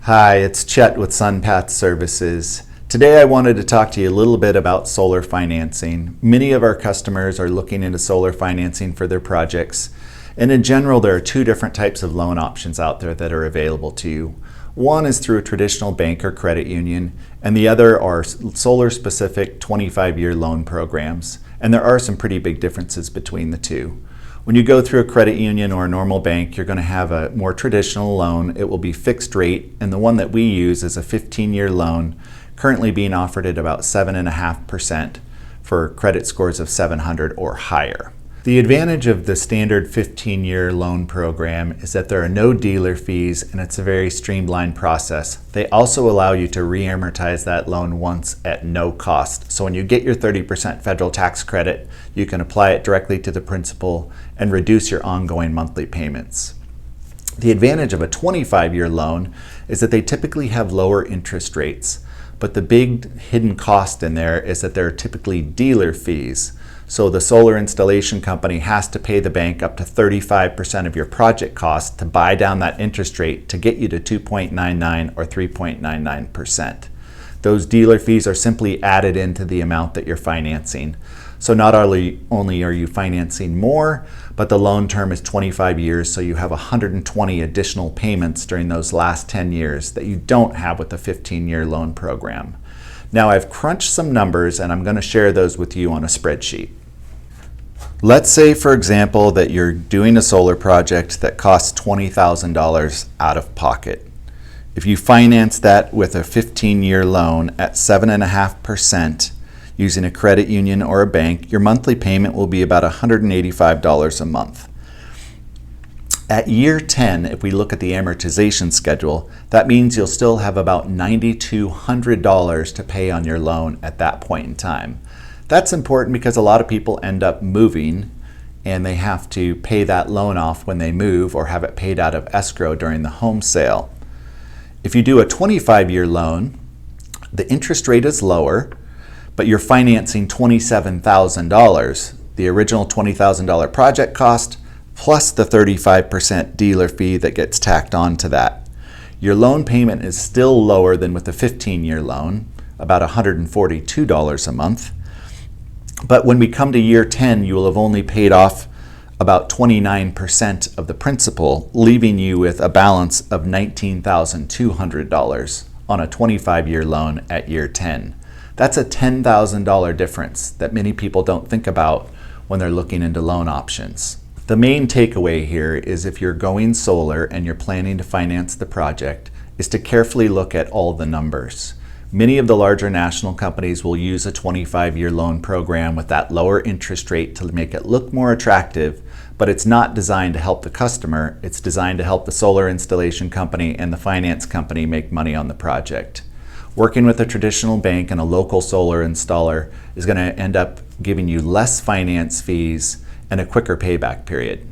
Hi, it's Chet with Sunpath Services. Today I wanted to talk to you a little bit about solar financing. Many of our customers are looking into solar financing for their projects, and in general there are two different types of loan options out there that are available to you. One is through a traditional bank or credit union, and the other are solar-specific 25-year loan programs, and there are some pretty big differences between the two. When you go through a credit union or a normal bank, you're going to have a more traditional loan. It will be fixed rate, and the one that we use is a 15-year loan, currently being offered at about 7.5% for credit scores of 700 or higher. The advantage of the standard 15-year loan program is that there are no dealer fees and it's a very streamlined process. They also allow you to re-amortize that loan once at no cost. So when you get your 30% federal tax credit, you can apply it directly to the principal and reduce your ongoing monthly payments. The advantage of a 25-year loan is that they typically have lower interest rates, but the big hidden cost in there is that there are typically dealer fees. So the solar installation company has to pay the bank up to 35% of your project cost to buy down that interest rate to get you to 2.99 or 3.99%. Those dealer fees are simply added into the amount that you're financing. So not only are you financing more, but the loan term is 25 years, so you have 120 additional payments during those last 10 years that you don't have with the 15-year loan program. Now I've crunched some numbers and I'm going to share those with you on a spreadsheet. Let's say, for example, that you're doing a solar project that costs $20,000 out of pocket. If you finance that with a 15-year loan at 7.5% using a credit union or a bank, your monthly payment will be about $185 a month. At year 10, if we look at the amortization schedule, that means you'll still have about $9,200 to pay on your loan at that point in time. That's important because a lot of people end up moving and they have to pay that loan off when they move or have it paid out of escrow during the home sale. If you do a 25-year loan, the interest rate is lower, but you're financing $27,000. The original $20,000 project cost plus the 35% dealer fee that gets tacked on to that. Your loan payment is still lower than with a 15-year loan, about $142 a month. But when we come to year 10, you will have only paid off about 29% of the principal, leaving you with a balance of $19,200 on a 25-year loan at year 10. That's a $10,000 difference that many people don't think about when they're looking into loan options. The main takeaway here is if you're going solar and you're planning to finance the project is to carefully look at all the numbers. Many of the larger national companies will use a 25-year loan program with that lower interest rate to make it look more attractive, but it's not designed to help the customer. It's designed to help the solar installation company and the finance company make money on the project. Working with a traditional bank and a local solar installer is going to end up giving you less finance fees and a quicker payback period.